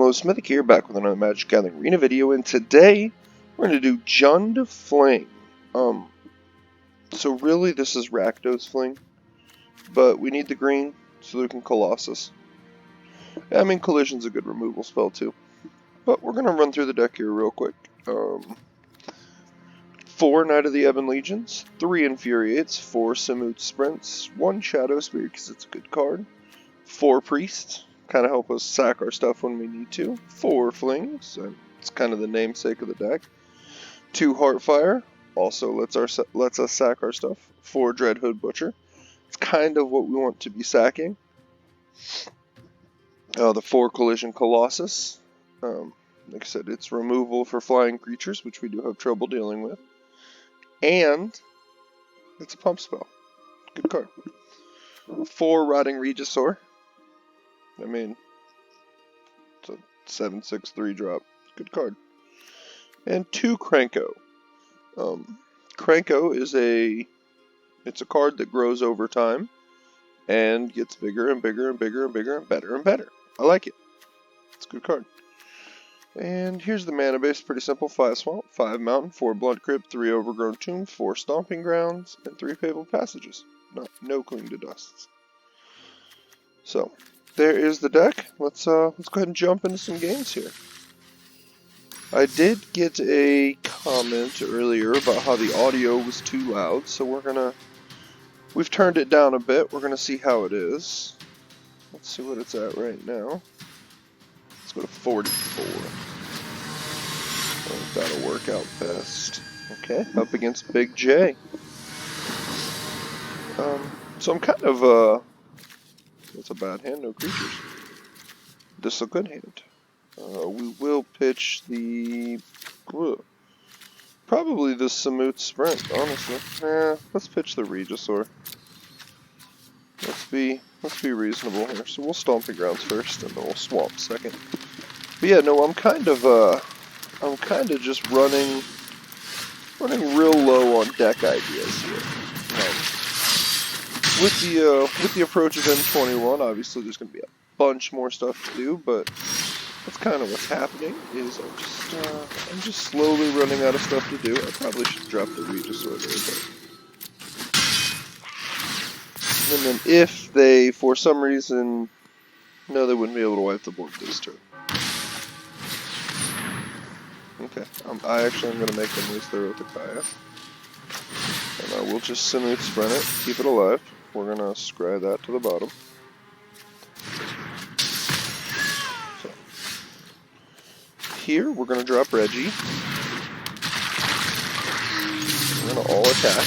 Most Mythic here, back with another Magic Gathering Arena video, and today we're going to do Jund Fling. So really this is Rakdos Fling, but we need the green so we can Colossus. I mean, Collision's a good removal spell too. But we're going to run through the deck here real quick. 4 Knight of the Ebon Legions, 3 Infuriates, 4 Samut Sprints, 1 Shadow Spear because it's a good card, 4 Priests, kind of help us sack our stuff when we need to, 4 Flings, and it's kind of the namesake of the deck, 2 Heartfire, also lets us sack our stuff, 4 Dreadhood Butcher, it's kind of what we want to be sacking, the 4 Collision Colossus, like I said, it's removal for flying creatures, which we do have trouble dealing with. And it's a pump spell. Good card. 4 Rotting Regisaur. I mean, it's a 7/6 3-drop. Good card. And 2 Krenko. Krenko is it's a card that grows over time and gets bigger and bigger and bigger and bigger and better and better. I like it. It's a good card. And here's the mana base, pretty simple. 5 Swamp, 5 Mountain, 4 Blunt Crypt, 3 Overgrown Tomb, 4 Stomping Grounds, and 3 Fabled Passages. No Cling to Dusts. So, there is the deck. Let's go ahead and jump into some games here. I did get a comment earlier about how the audio was too loud, so we've turned it down a bit. We're gonna see how it is. Let's see what it's at right now. Let's go to 44. I think that'll work out best. Okay, up against Big J. So I'm kind of, that's a bad hand, no creatures. This is a good hand. We will pitch probably the Samut Sprint, honestly. Let's pitch the Regisaur. Let's be reasonable here. So we'll Stomping Grounds first, and then we'll Swamp second. But yeah, no, I'm kind of just running real low on deck ideas here. With the approach of M21, obviously there's going to be a bunch more stuff to do, but that's kind of what's happening. Is I'm just slowly running out of stuff to do. I probably should drop the Regisaur there, but. And then if they, for some reason, no, they wouldn't be able to wipe the board this turn. Okay, I actually am going to make them lose their Otakaya. And I will just Samut Sprint it, keep it alive. We're going to scry that to the bottom. So. Here, we're going to drop Reggie. We're going to all attack.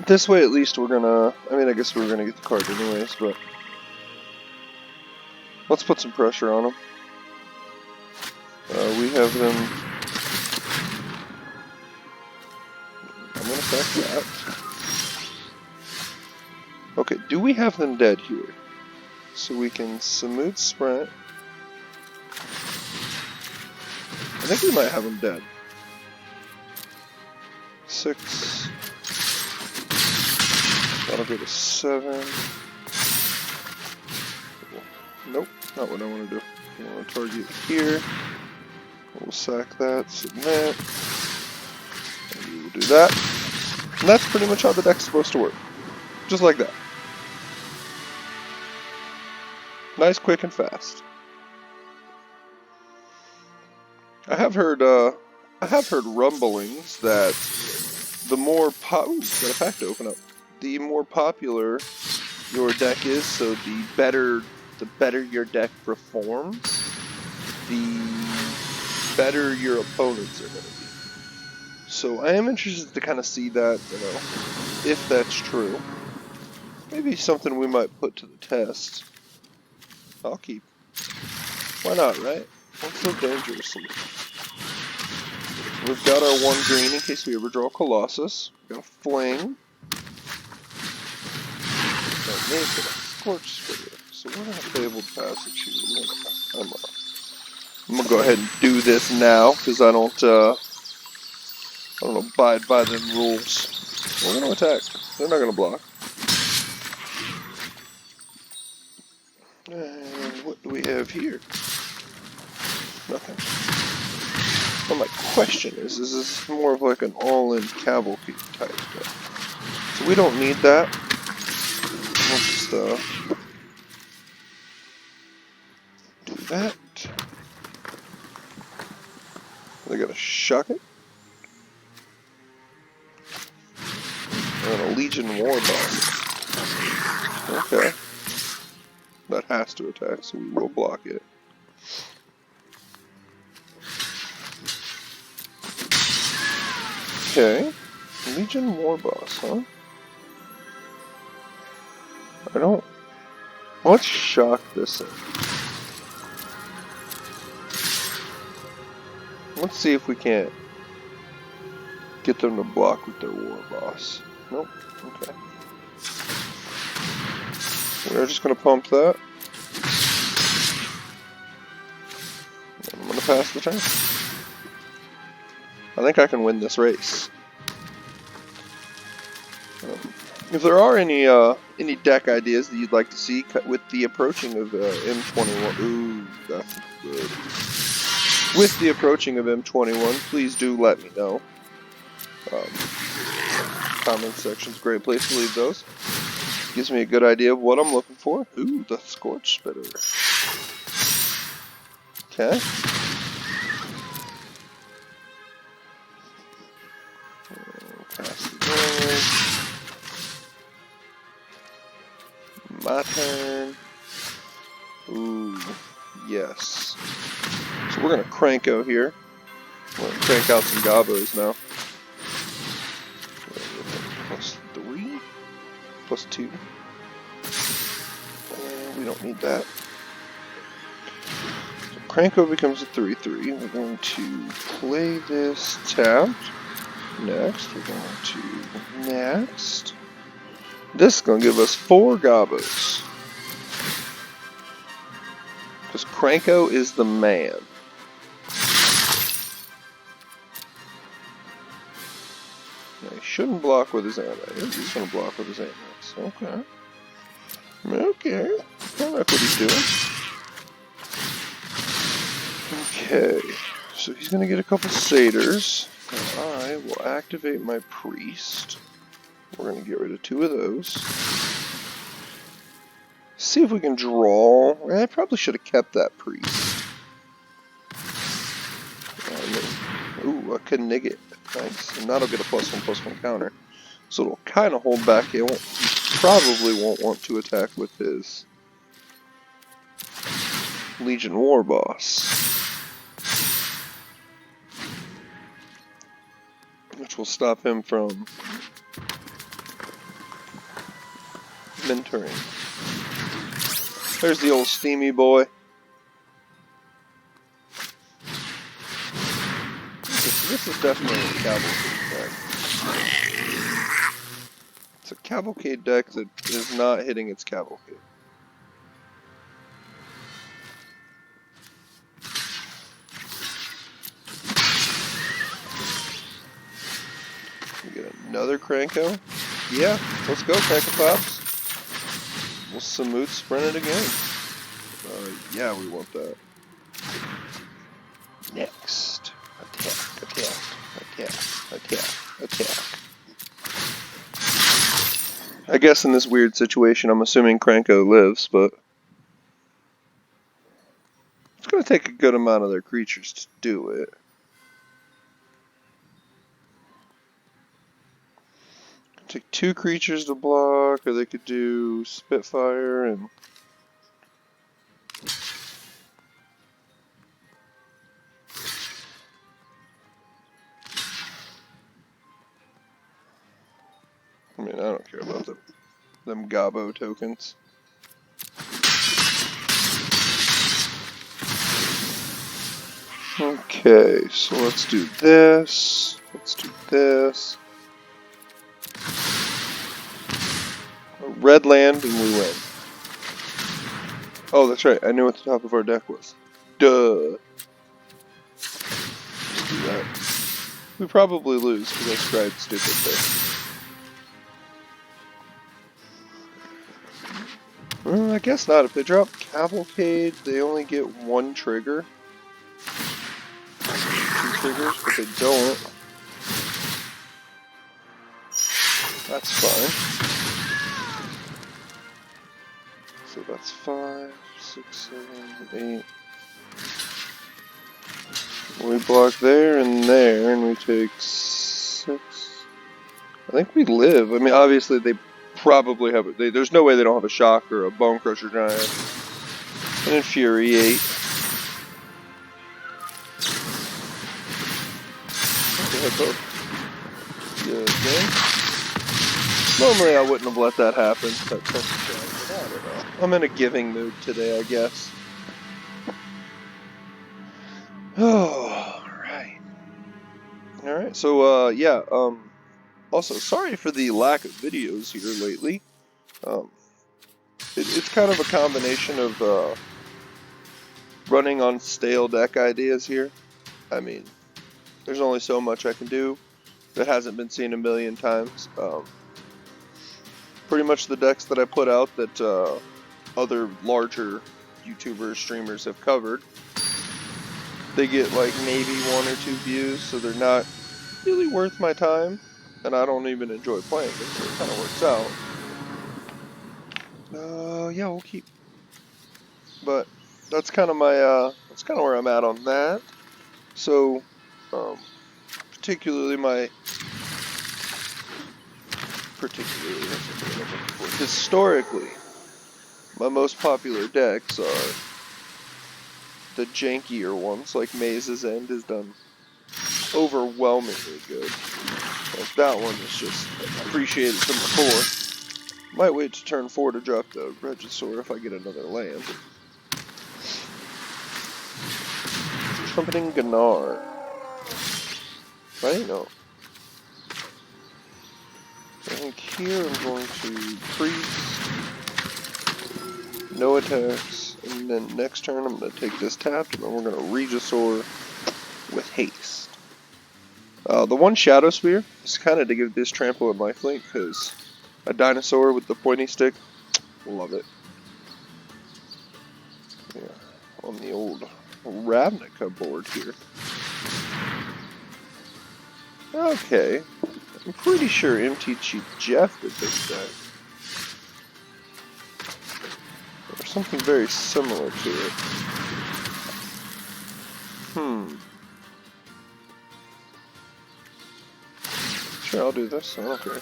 This way, at least, we're going to... I mean, I guess we're going to get the card anyways, but... Let's put some pressure on them. We have them... I'm going to sack that. Okay, do we have them dead here? So we can Samut Sprint. I think we might have them dead. 6. That'll go to 7. Nope, not what I want to do. I want to target here. We'll sack that, submit. And we will do that. And that's pretty much how the deck's supposed to work. Just like that. Nice, quick, and fast. I have heard rumblings that the more got a pack to open up. The more popular your deck is, so the better your deck performs, the better your opponents are going to be. So I am interested to kind of see that, if that's true. Maybe something we might put to the test. I'll keep. Why not, right? What's so dangerous? We've got our 1 green in case we ever draw Colossus. We've got a Fling. Scorch Spirit. So we're going to Fabled Passage here. I'm going to go ahead and do this now, because I don't abide by them rules. We're going to attack. They're not going to block. And what What do we have here? Nothing. Well, my question is this more of like an all-in cavalcade type deck? So we don't need that. We'll just do that. They got a Shock It. And a Legion War Boss. Okay. That has to attack, so we will block it. Okay. Legion War Boss, huh? I don't... Let's shock this thing. Let's see if we can't get them to block with their War Boss. Nope. Okay. We're just gonna pump that. And I'm gonna pass the turn. I think I can win this race. If there are any deck ideas that you'd like to see with the approaching of M21, ooh, that's good. With the approaching of M21, please do let me know. Comment section's a great place to leave those. Gives me a good idea of what I'm looking for. Ooh, the Scorch Spitter. Okay. Pass the damage. My turn. Ooh, yes. So we're gonna cranko here. We're gonna crank out some gobos now. +3, +2. And we don't need that. So cranko becomes a 3/3. We're going to play this tapped. Next, we're going to next. This is going to give us 4 gobos. Because Cranko is the man. Now, he shouldn't block with his anti. He's going to block with his anti. Okay. Okay. I like what he's doing. Okay. So he's going to get a couple satyrs. And I will activate my priest. We're going to get rid of 2 of those. See if we can draw. I probably should have kept that priest. Ooh, a Knigget. Nice. And that'll get a +1/+1 counter. So it'll kind of hold back. He probably won't want to attack with his Legion War Boss. Which will stop him from mentoring. There's the old steamy boy. This is definitely a cavalcade deck. It's a cavalcade deck that is not hitting its cavalcade. We get another Cranko. Yeah, let's go, Cranko Pops. We'll Samut sprint it again. Yeah, we want that. Next. Attack, attack, attack, attack, attack. I guess in this weird situation, I'm assuming Cranko lives, but it's going to take a good amount of their creatures to do it. Take 2 creatures to block, or they could do Spitfire and... I mean, I don't care about them Gabo tokens. Okay, so let's do this. Let's do this. Red land and we win. Oh, that's right. I knew what the top of our deck was. Duh. Let's do that. We probably lose because I scribed stupid there. I guess not. If they drop Cavalcade, they only get one trigger. Two triggers, but they don't. That's fine. So that's 5, 6, 7, 8. We block there, and we take 6. I think we live. I mean, obviously they probably have. There's no way they don't have a Shock or a Bone Crusher Giant. An Infuriate. Normally I wouldn't have let that happen. But I don't know. I'm in a giving mood today, I guess. Oh, alright. So, yeah, also, sorry for the lack of videos here lately. It's kind of a combination of, running on stale deck ideas here. I mean, there's only so much I can do that hasn't been seen a million times. Pretty much the decks that I put out that other larger YouTubers, streamers have covered, they get like maybe 1 or 2 views, so they're not really worth my time, and I don't even enjoy playing them, so it kind of works out. Yeah, we'll keep. But that's kind of my that's kind of where I'm at on that. So, historically, my most popular decks are the jankier ones, like Maze's End has done overwhelmingly good. Like that one is just appreciated from before. Might wait to turn 4 to drop the Regisaur if I get another land. Trumpeting Gnar. Right? No. I think here I'm going to Priest. No attacks. And then next turn I'm going to take this tapped, and then we're going to Regisaur with haste. The one Shadow Spear is kind of to give this trample and lifelink, because a dinosaur with the pointy stick, love it. Yeah, on the old Ravnica board here. Okay, I'm pretty sure MTG Jeff did this deck. Or something very similar to it. Sure, I'll do this. I don't care.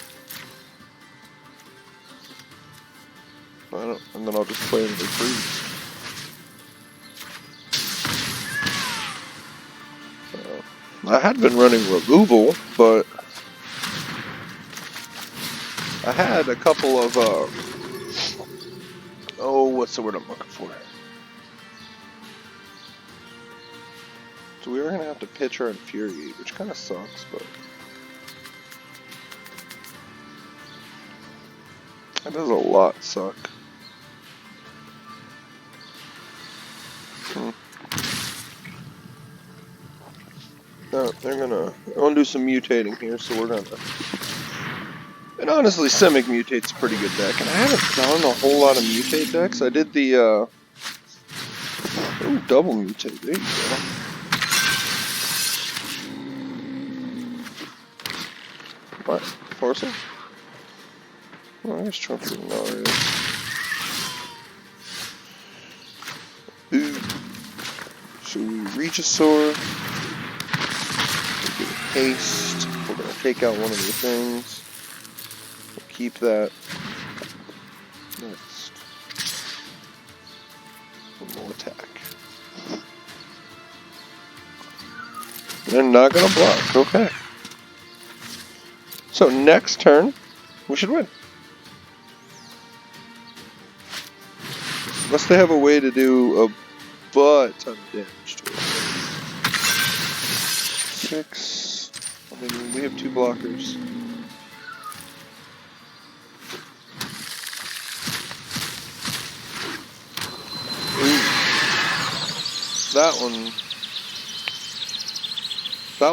And then I'll just play into the Priest. I had been running removal, but I had a couple of, what's the word I'm looking for? So we were going to have to pitch our Infuriate, which kind of sucks, but that does a lot suck. No, they're gonna do some mutating here, so we're gonna. And honestly, Simic Mutate's a pretty good deck, and I haven't done a whole lot of Mutate decks. I did the, double Mutate, there you go. What? Forcing? Oh, there's Trumpeting Gnar. Ooh. So we Regisaur. Haste. We're going to take out one of the things. We'll keep that. Next. And we'll attack. They're not going to block. Okay. So next turn, we should win. Unless they have a way to do a butt ton of damage to it. 6. I mean, we have 2 blockers. Ooh. That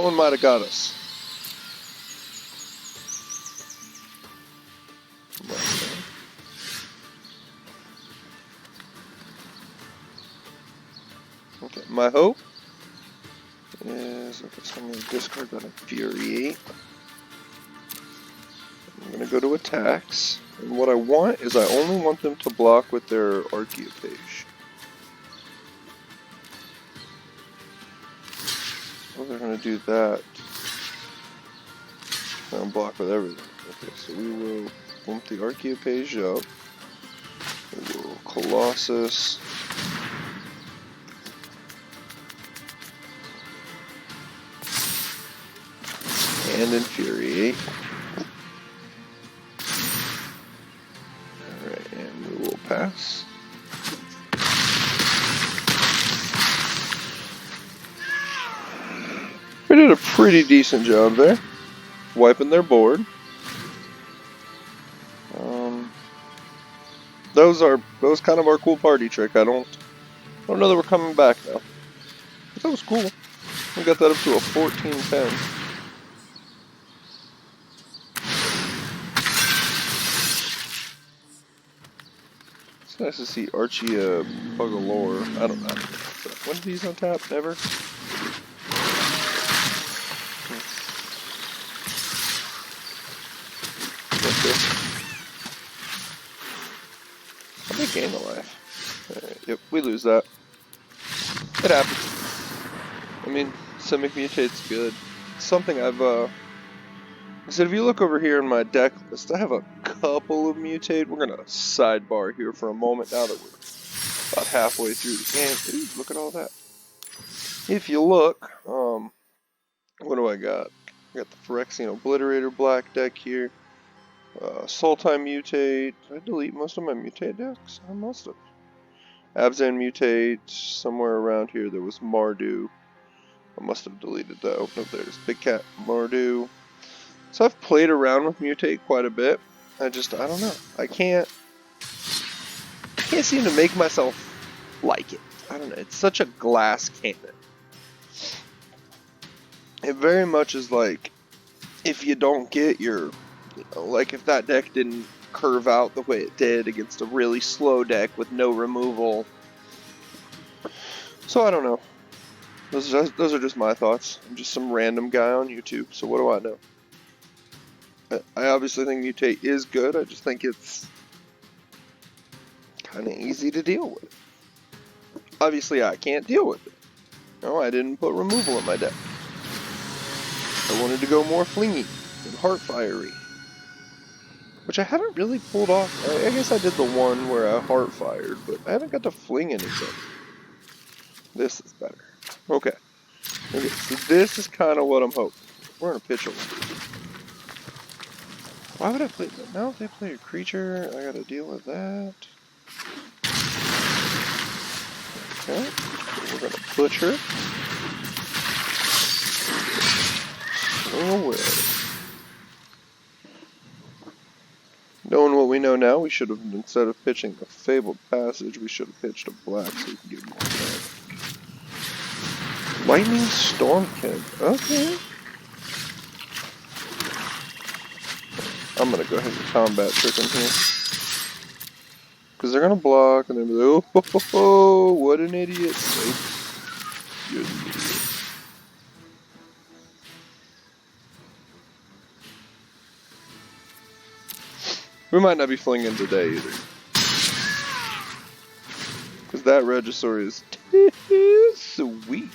one might have got us. Okay, my hope is, okay, so I'm going to discard that Infuriate. I'm going to go to attacks. And what I want is I only want them to block with their Archaeopage. Well, they're going to do that. They're going to block with everything. Okay, so we will bump the Archaeopage up. We will Colossus. And Infuriate. Alright, and we will pass. We did a pretty decent job there. Wiping their board. That was kind of our cool party trick. I don't know that we're coming back now. But that was cool. We got that up to a 14-10. It's nice to see Archie Bugalore. I don't know. When did he's on tap? Never? I think gain a life. Yep, we lose that. It happens. I mean, Simic Mutate's good. It's something I've, I said if you look over here in my deck list, I have a couple of Mutate. We're gonna sidebar here for a moment now that we're about halfway through the game. Ooh, look at all that. If you look, what do I got? I got the Phyrexian Obliterator black deck here. Sultai Mutate. Did I delete most of my Mutate decks? I must have. Abzan Mutate. Somewhere around here there was Mardu. I must have deleted that. Oh, no, there's Big Cat Mardu. So I've played around with Mutate quite a bit. I don't know. I can't seem to make myself like it. I don't know. It's such a glass cannon. It very much is like, if you don't get your, like if that deck didn't curve out the way it did against a really slow deck with no removal. So I don't know. Those are just my thoughts. I'm just some random guy on YouTube, so what do I know? I obviously think Mutate is good, I just think it's kind of easy to deal with. Obviously I can't deal with it. No, I didn't put removal in my deck. I wanted to go more flingy and heartfiery, which I haven't really pulled off. I guess I did the one where I heartfired, but I haven't got to fling anything. This is better. Okay, so this is kind of what I'm hoping. We're gonna pitch a one. Why would I play that? Now if they play a creature, I gotta deal with that. Okay, so we're gonna butcher. Swing away. Knowing what we know now, we should have, instead of pitching a Fabled Passage, we should have pitched a black so we can get more damage. Lightning Stormkin. Okay. I'm gonna go ahead and combat trick them here. Because they're gonna block and then be like, oh, ho, ho, ho, what an idiot. You're an idiot. We might not be flinging today either. Because that Regisaur is sweet.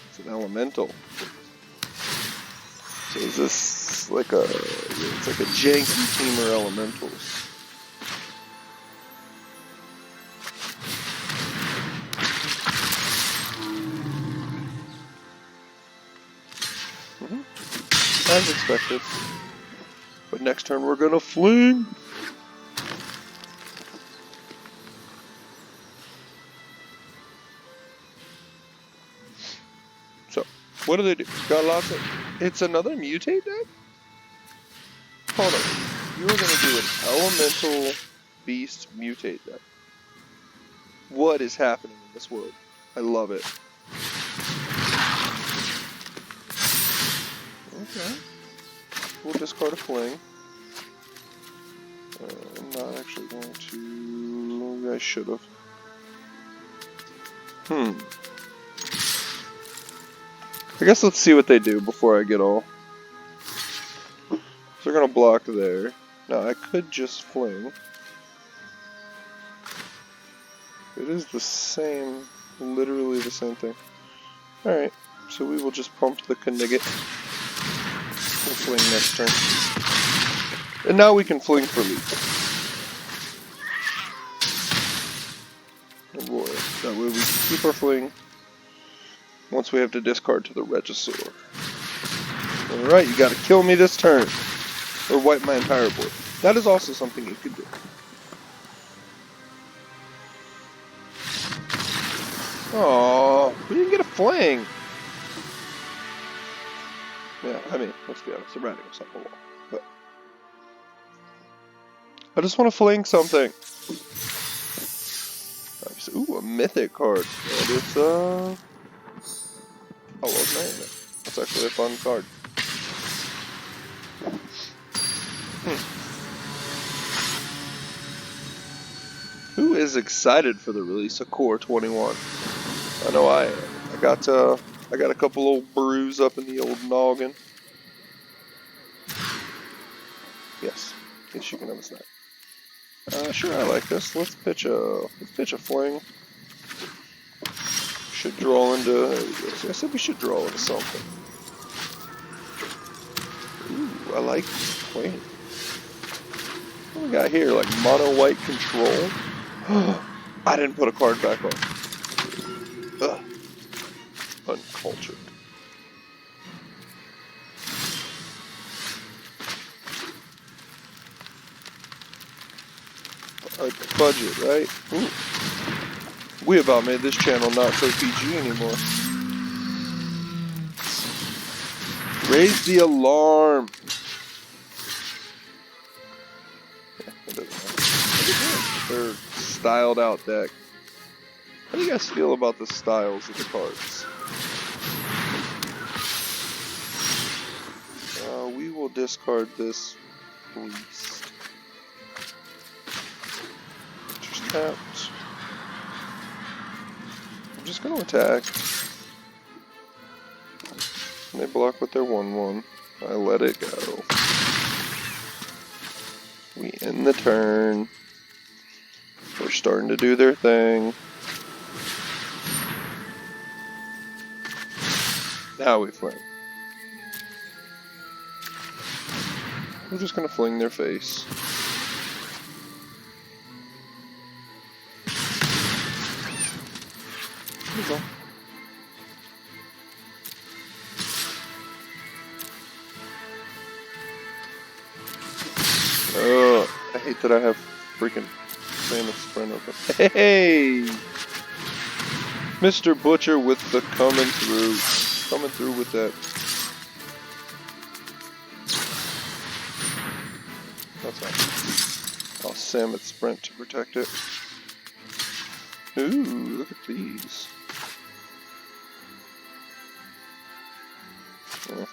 It's an elemental. So is this like a, it's like a janky teamer elementals. As expected. But next turn we're gonna fling! So, what do? Got lots of... It's another Mutate deck? Hold on. You were gonna do an Elemental Beast Mutate deck. What is happening in this world? I love it. Okay. We'll discard a fling. I'm not actually going to... I should have. I guess let's see what they do before I get all. So they're gonna block there. Now I could just fling. It is the same, literally the same thing. Alright, so we will just pump the Knigget. We'll fling next turn. And now we can fling for leap. Oh boy, that way we can keep our fling once we have to discard to the Regisaur. Alright, you gotta kill me this turn. Or wipe my entire board. That is also something you could do. Oh, we didn't get a fling. Yeah, I mean, let's be honest, the writing was on the wall. But I just want to fling something. Ooh, a mythic card. That is, oh, well, man. That's actually a fun card. Who is excited for the release of Core 21? I know I am. I got a couple old brews up in the old noggin. Yes, yes, you can have a snack. Sure, I like this. Let's pitch a fling. Should draw into. I said we should draw into something. Ooh, I like playing. What do we got here? Like mono white control. I didn't put a card back on. Ugh. Uncultured. Like budget, right? Ooh. We about made this channel not so PG anymore. Raise the alarm. Yeah, it doesn't matter. They're styled out deck. How do you guys feel about the styles of the cards? We will discard this beast. Just tapped. I'm just going to attack. And they block with their 1/1. I let it go. We end the turn. They're starting to do their thing. Now we fling. We're just gonna fling their face. There you go. I hate that I have freaking Mammoth Sprint open. Hey! Mr. Butcher with the coming through. Coming through with that. That's fine. I'll Mammoth Sprint to protect it. Ooh, look at these. Yeah.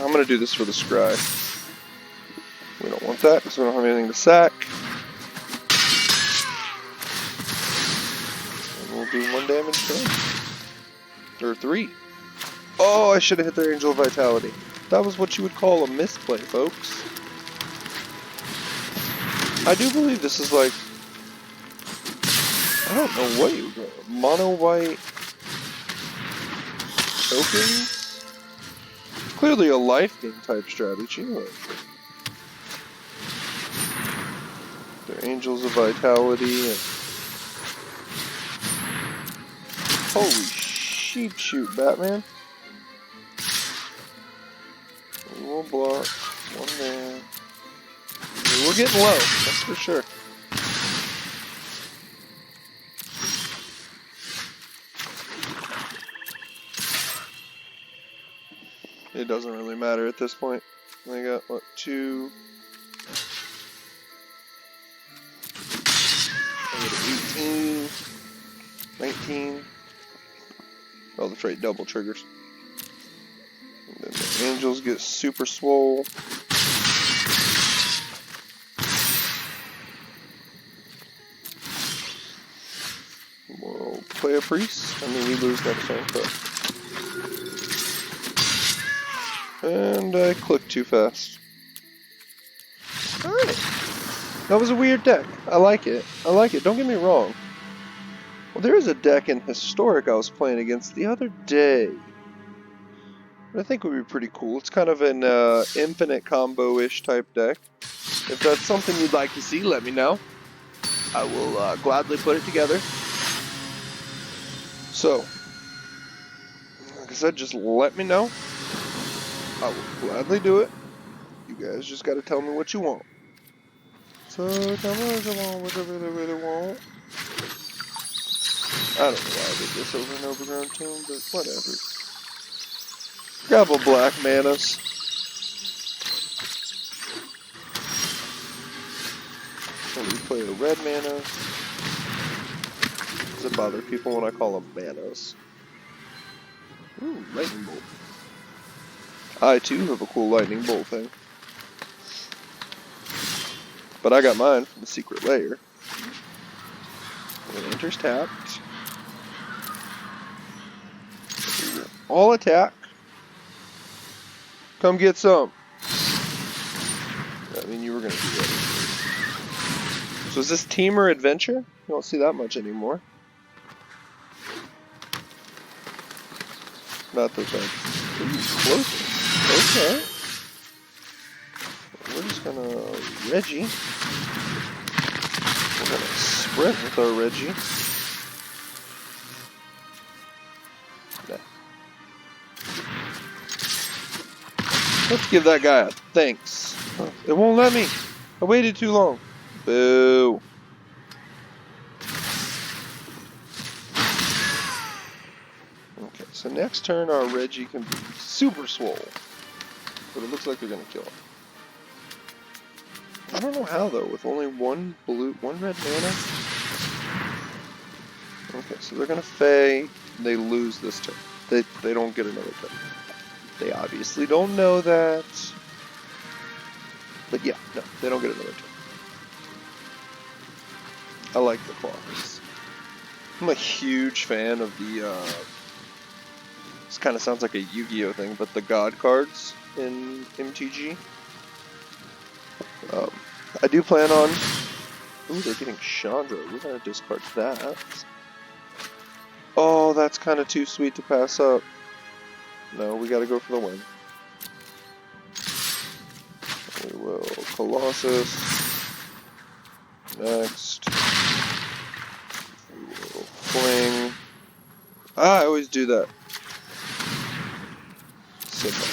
I'm going to do this for the scry. We don't want that because we don't have anything to sack. And we'll do 1 damage to them. Or 3. Oh, I should have hit their Angel of Vitality. That was what you would call a misplay, folks. I do believe this is like... I don't know what you would call mono white tokens? Clearly a life game type strategy. Like their Angels of Vitality and... Holy sheep shoot, Batman. We'll block. 1 there. We're getting low, that's for sure. It doesn't really matter at this point. I got, what, 2... I got 18... 19... Oh, that's right, double triggers. And then the Angels get super swole. We'll play a priest. I mean, we lose next turn, but And I clicked too fast. Alright. That was a weird deck. I like it. I like it. Don't get me wrong. Well, there is a deck in Historic I was playing against the other day. I think would be pretty cool. It's kind of an infinite combo-ish type deck. If that's something you'd like to see, let me know. I will gladly put it together. So, like I said, just let me know. I will gladly do it. You guys just gotta tell me what you want. So, tell me what you want, whatever they really want. I don't know why I did this over and overground tomb, but whatever. Grab a black manas. So we play a red mana. Does it bother people when I call them manas? Ooh, lightning bolt. I too have a cool lightning bolt thing. But I got mine from the secret lair. When it enters tapped. All attack. Come get some. I mean, you were going to do that. So is this team or adventure? You don't see that much anymore. Not that that's... Ooh, close. Okay. We're just going to Reggie. We're going to sprint with our Reggie. Let's give that guy a thanks. It won't let me. I waited too long. Boo. Okay, so next turn our Reggie can be super swole. But it looks like they're going to kill him. I don't know how though, with only one red mana. Okay, so they're going to Fae. They lose this turn. They don't get another turn. They obviously don't know that. But yeah, no, they don't get another turn. I like the claws. I'm a huge fan of the, this kind of sounds like a Yu-Gi-Oh thing, but the God cards in MTG. I do plan on... Ooh, they're getting Chandra. We're going to discard that. Oh, that's kind of too sweet to pass up. No, we gotta go for the win. We will Colossus. Next. We will Fling. Ah, I always do that. Simple.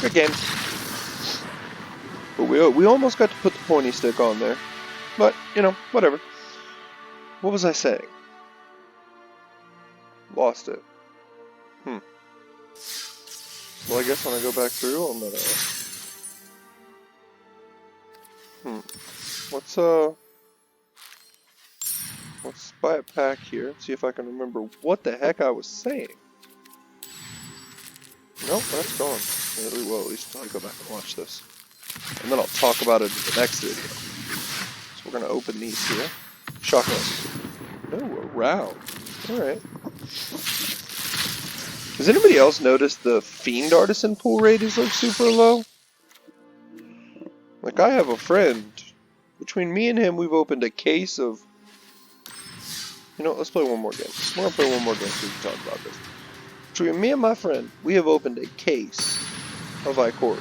Good game. But we almost got to put the pointy stick on there. But, you know, whatever. What was I saying? Lost it. Well, I guess when I go back through, I'm gonna... Let's buy a pack here, see if I can remember what the heck I was saying. Nope, that's gone. Well, at least I'll go back and watch this. And then I'll talk about it in the next video. So we're gonna open these here. Shotguns. Oh, a round. Alright. Has anybody else noticed the Fiend Artisan pull rate is like super low? Like I have a friend, between me and him we've opened a case of... You know, let's play one more game. We're gonna play one more game so we can talk about this. Between me and my friend, we have opened a case of IKO.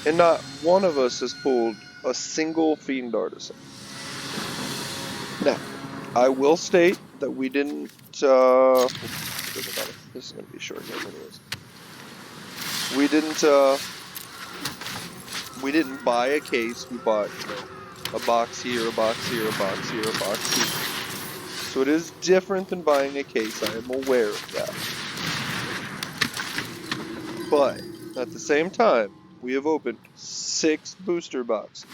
And not one of us has pulled a single Fiend Artisan. Now, I will state that we didn't, doesn't matter. This is going to be a short game anyways. We didn't buy a case, we bought, you know, a box here, a box here, a box here, a box here. So it is different than buying a case, I am aware of that. But, at the same time, we have opened 6 booster boxes.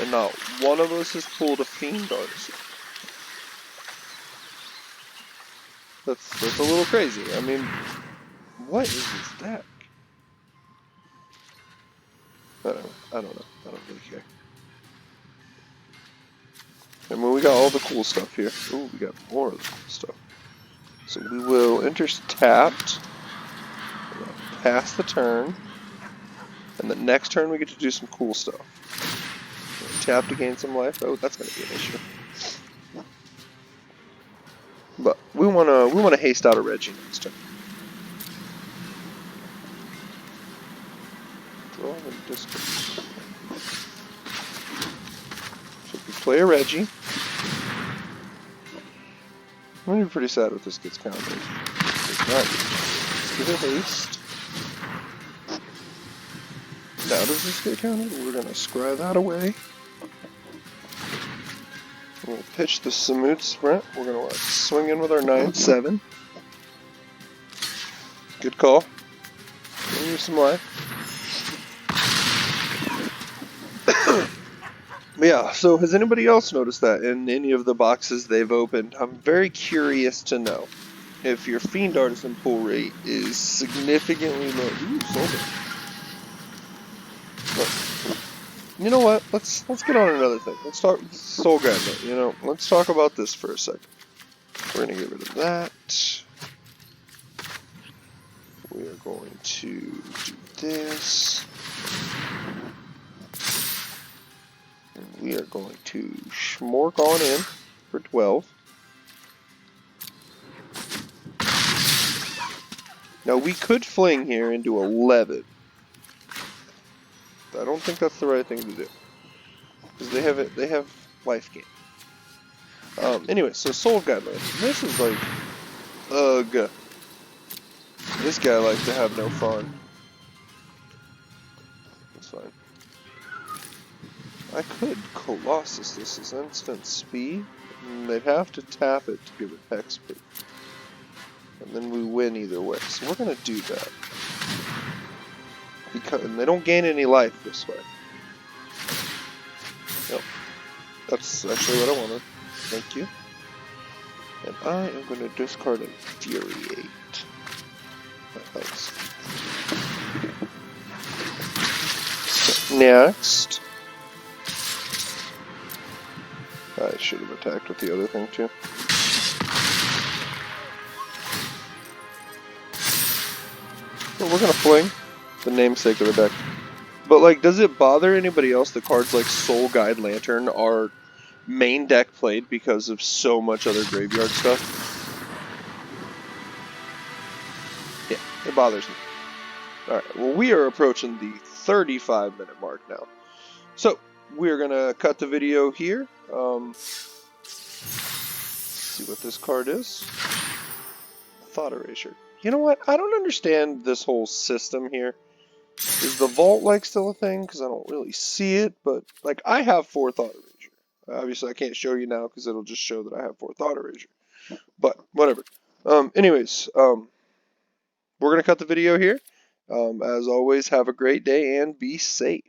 And not one of us has pulled a Fiend Artisan. That's a little crazy. I mean, what is this deck? I don't know. I don't really care. I mean, we got all the cool stuff here. Ooh, we got more of the cool stuff. So we will enter tapped, pass the turn, and the next turn we get to do some cool stuff. Tap to gain some life. Oh, that's going to be an issue. But we wanna haste out a Reggie next turn. Draw and discard. So if we play a Reggie, I'm gonna be pretty sad if this gets countered. It's not. Let's give it haste. Now does this get countered? We're gonna scry that away. We'll pitch the Samut Sprint. We're gonna swing in with our 9/7. Good call. Give you some life. Yeah, so has anybody else noticed that in any of the boxes they've opened? I'm very curious to know if your Fiend Artisan pull rate is significantly low. Ooh, sold it. But, you know what? Let's get on another thing. Let's talk Soul Guide. You know, let's talk about this for a second. We're gonna get rid of that. We are going to do this. And we are going to Schmork on in for 12. Now we could fling here into 11. I don't think that's the right thing to do. Because they have life gain. Anyway, so Soul Guideline. This is like, ugh. This guy likes to have no fun. That's fine. I could Colossus this as instant speed. And they'd have to tap it to give it hexproof. And then we win either way. So we're gonna do that. Because and they don't gain any life this way. Yep. That's actually what I wanted. Thank you. And I am going to discard Infuriate. Thanks. So next. I should have attacked with the other thing too. So we're going to fling the namesake of the deck. But like, does it bother anybody else that cards like Soul Guide Lantern are main deck played because of so much other graveyard stuff? Yeah, it bothers me. Alright, well we are approaching the 35-minute mark now. So, we're going to cut the video here. See what this card is. Thought Erasure. You know what? I don't understand this whole system here. Is the vault like still a thing? Because I don't really see it, but like I have 4 Thought Erasure. Obviously I can't show you now because it'll just show that I have 4 Thought Erasure. But whatever. Anyways, we're gonna cut the video here. As always, have a great day and be safe.